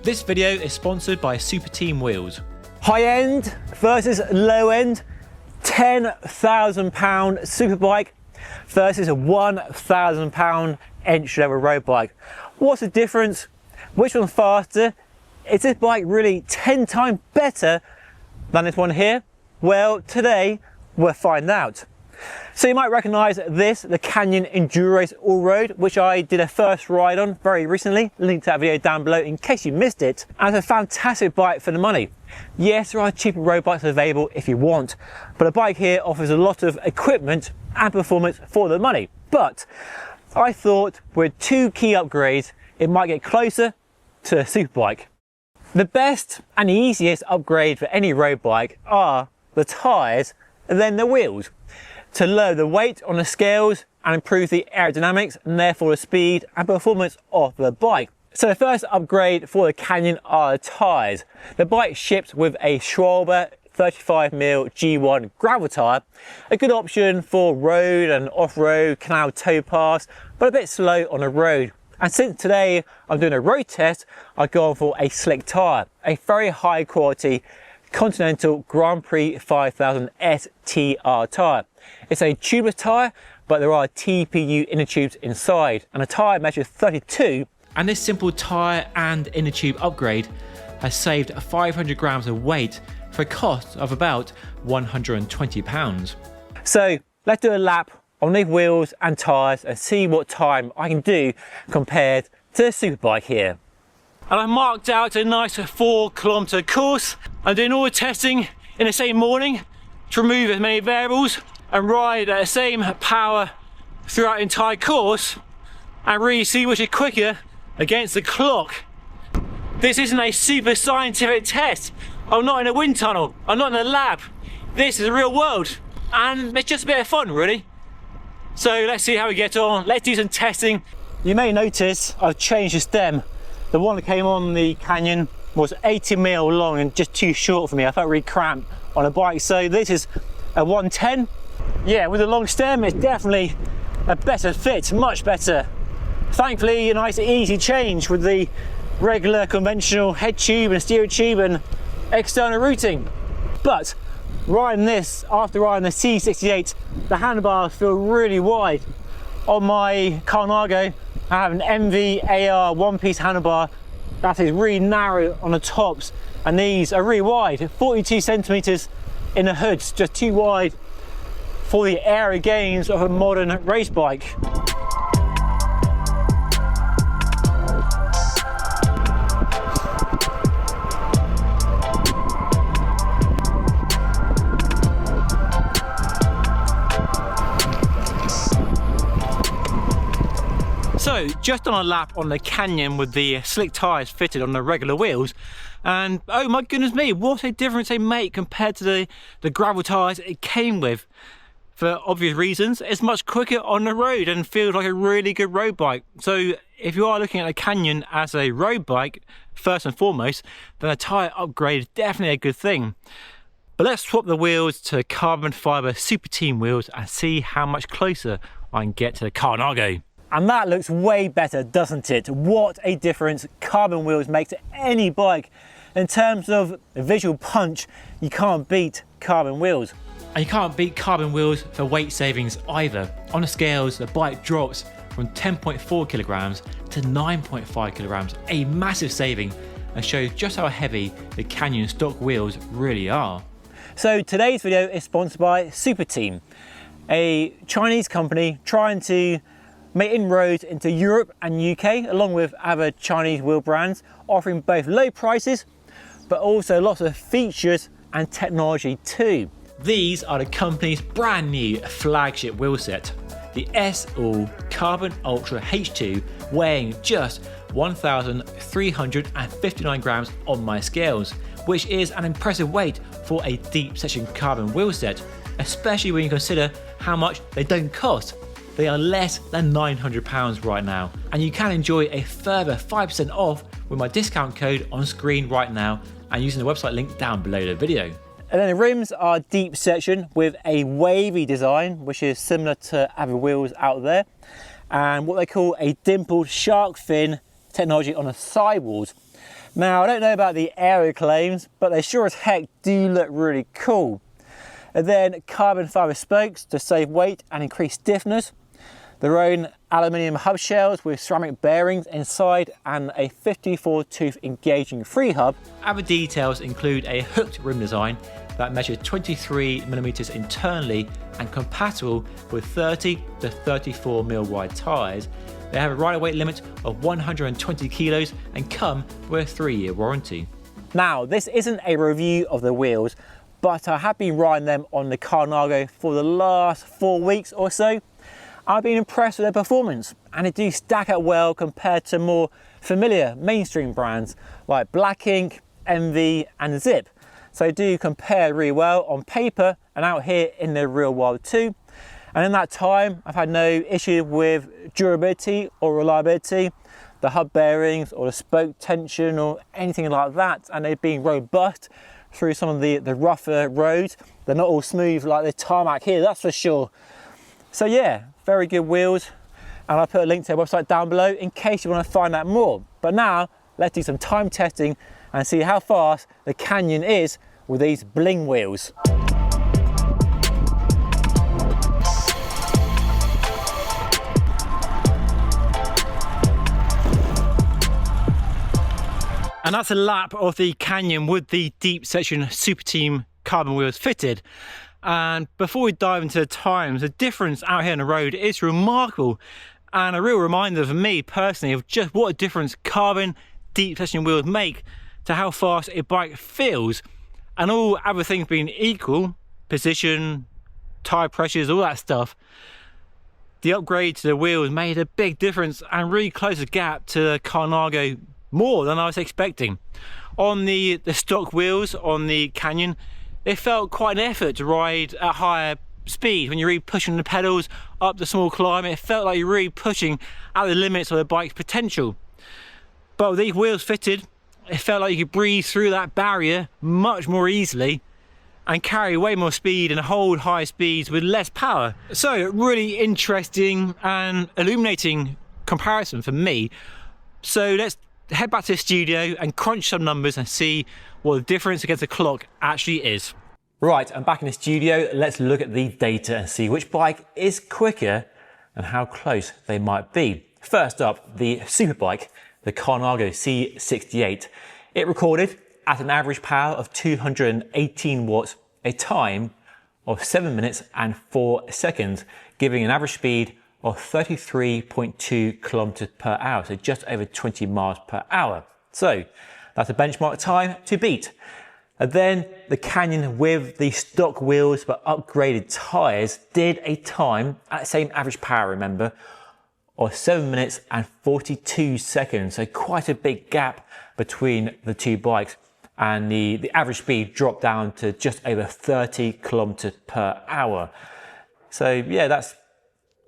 This video is sponsored by SuperTeam Wheels. High end versus low end, £10,000 superbike versus a £1,000 entry-level road bike. What's the difference? Which one's faster? Is this bike really 10 times better than this one here? Well, today we'll find out. So you might recognise this, the Canyon Enduro All-Road, which I did a first ride on very recently. Link to that video down below in case you missed it. And it's a fantastic bike for the money. Yes, there are cheaper road bikes available if you want, but a bike here offers a lot of equipment and performance for the money. But I thought with two key upgrades, it might get closer to a superbike. The best and easiest upgrade for any road bike are the tyres and then the wheels, to lower the weight on the scales and improve the aerodynamics and therefore the speed and performance of the bike. So the first upgrade for the Canyon are the tyres. The bike ships with a Schwalbe 35mm G1 gravel tyre, a good option for road and off-road, canal towpaths, but a bit slow on the road. And since today I'm doing a road test, I've gone for a slick tyre, a very high quality Continental Grand Prix 5000 STR tyre. It's a tubeless tyre, but there are TPU inner tubes inside, and the tyre measures 32. And this simple tyre and inner tube upgrade has saved 500 grams of weight for a cost of about £120. So let's do a lap on these wheels and tyres and see what time I can do compared to the superbike here. And I've marked out a nice 4-kilometre course. I'm doing all the testing in the same morning to remove as many variables and ride at the same power throughout the entire course and really see which is quicker against the clock. This isn't a super scientific test. I'm not in a wind tunnel. I'm not in a lab. This is the real world and it's just a bit of fun really. So let's see how we get on. Let's do some testing. You may notice I've changed the stem. The one that came on the Canyon was 80mm long and just too short for me. I felt really cramped on a bike. So this is a 110. Yeah, with a long stem, it's definitely a better fit, much better. Thankfully, a nice easy change with the regular conventional head tube and steering tube and external routing. But riding this, after riding the C68, the handlebars feel really wide. On my Colnago, I have an MV AR one-piece handlebar that is really narrow on the tops, and these are really wide, 42 centimeters in the hoods, just too wide for the aero gains of a modern race bike. So just on a lap on the Canyon with the slick tyres fitted on the regular wheels, and oh my goodness me, what a difference they make compared to the gravel tyres it came with. For obvious reasons, it's much quicker on the road and feels like a really good road bike. So if you are looking at a Canyon as a road bike, first and foremost, then a tyre upgrade is definitely a good thing. But let's swap the wheels to carbon fibre SuperTeam wheels and see how much closer I can get to the Colnago. And that looks way better, doesn't it? What a difference carbon wheels make to any bike. In terms of visual punch, you can't beat carbon wheels. And you can't beat carbon wheels for weight savings either. On the scales, the bike drops from 10.4 kilograms to 9.5 kilograms, a massive saving, and shows just how heavy the Canyon stock wheels really are. So today's video is sponsored by SuperTeam, a Chinese company trying to make inroads into Europe and UK, along with other Chinese wheel brands, offering both low prices, but also lots of features and technology too. These are the company's brand new flagship wheel set, the S-All Carbon Ultra H2, weighing just 1,359 grams on my scales, which is an impressive weight for a deep section carbon wheel set, especially when you consider how much they don't cost. They are less than £900 right now, and you can enjoy a further 5% off with my discount code on screen right now and using the website link down below the video. And then the rims are deep section with a wavy design, which is similar to other wheels out there, and what they call a dimpled shark fin technology on the sidewalls. Now, I don't know about the aero claims, but they sure as heck do look really cool. And then carbon fibre spokes to save weight and increase stiffness. Their own aluminium hub shells with ceramic bearings inside and a 54 tooth engaging free hub. Other details include a hooked rim design that measures 23mm internally and compatible with 30 to 34mm wide tyres. They have a rider weight limit of 120 kilos and come with a 3-year warranty. Now, this isn't a review of the wheels, but I have been riding them on the Colnago for the last 4 weeks or so. I've been impressed with their performance, and they do stack up well compared to more familiar mainstream brands like Black Ink, MV and Zip. So they do compare really well on paper and out here in the real world too. And in that time, I've had no issue with durability or reliability, the hub bearings or the spoke tension or anything like that. And they've been robust through some of the rougher roads. They're not all smooth like the tarmac here, that's for sure. So yeah, very good wheels. And I'll put a link to their website down below in case you want to find out more. But now, let's do some time testing and see how fast the Canyon is with these bling wheels. And that's a lap of the Canyon with the deep section SuperTeam carbon wheels fitted. And before we dive into the times, the difference out here on the road is remarkable and a real reminder for me personally of just what a difference carbon deep section wheels make to how fast a bike feels. And all other things being equal, position, tyre pressures, all that stuff, the upgrade to the wheels made a big difference and really closed the gap to the Colnago more than I was expecting. On the stock wheels on the Canyon, it felt quite an effort to ride at higher speed. When you're really pushing the pedals up the small climb, it felt like you're really pushing at the limits of the bike's potential. But with these wheels fitted, it felt like you could breathe through that barrier much more easily and carry way more speed and hold high speeds with less power. So really interesting and illuminating comparison for me. So let's head back to the studio and crunch some numbers and see what the difference against the clock actually is. Right, I'm back in the studio. Let's look at the data and see which bike is quicker and how close they might be. First up, the superbike, the Colnago C68. It recorded at an average power of 218 watts, a time of 7 minutes and 4 seconds, giving an average speed of 33.2 kilometers per hour, so just over 20 miles per hour. So that's a benchmark time to beat. And then the Canyon with the stock wheels but upgraded tyres did a time at the same average power, remember, of 7 minutes and 42 seconds. So quite a big gap between the two bikes. And the average speed dropped down to just over 30 kilometers per hour. So yeah, that's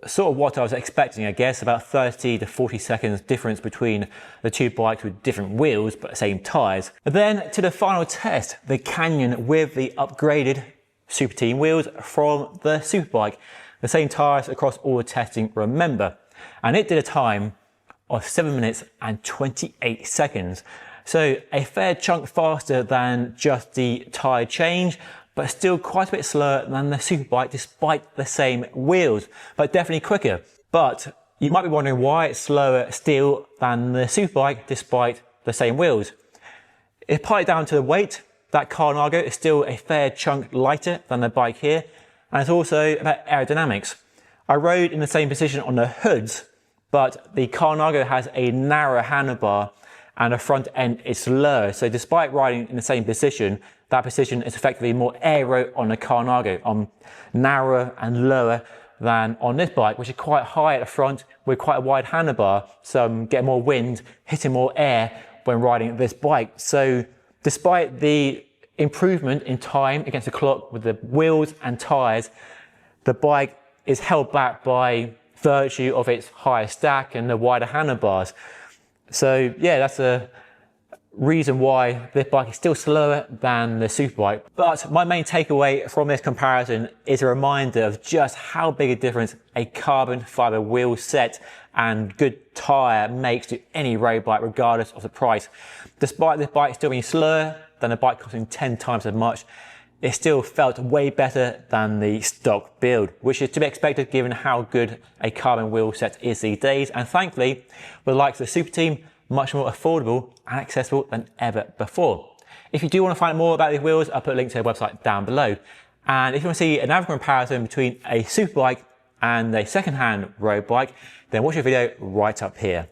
sort of what I was expecting, I guess, about 30 to 40 seconds difference between the two bikes with different wheels but the same tyres. And then to the final test, the Canyon with the upgraded SuperTeam wheels from the Superbike. The same tyres across all the testing, remember. And it did a time of 7 minutes and 28 seconds. So a fair chunk faster than just the tyre change, but still quite a bit slower than the Superbike despite the same wheels, but definitely quicker. But you might be wondering why it's slower still than the Superbike despite the same wheels. It's partly down to the weight. That Colnago is still a fair chunk lighter than the bike here, and it's also about aerodynamics. I rode in the same position on the hoods, but the Colnago has a narrower handlebar and the front end is lower. So despite riding in the same position, that position is effectively more aero on the Colnago, narrower and lower than on this bike, which is quite high at the front with quite a wide handlebar. So I'm getting more wind, hitting more air when riding this bike. So despite the improvement in time against the clock with the wheels and tyres, the bike is held back by virtue of its higher stack and the wider handlebars. So yeah, that's a reason why this bike is still slower than the Superbike. But my main takeaway from this comparison is a reminder of just how big a difference a carbon fiber wheel set and good tyre makes to any road bike regardless of the price. Despite this bike still being slower than a bike costing 10 times as much, it still felt way better than the stock build, which is to be expected given how good a carbon wheel set is these days, and thankfully, with the likes of the SuperTeam, much more affordable and accessible than ever before. If you do want to find out more about these wheels, I'll put a link to their website down below. And if you want to see another comparison between a Superbike and a second-hand road bike, then watch your video right up here.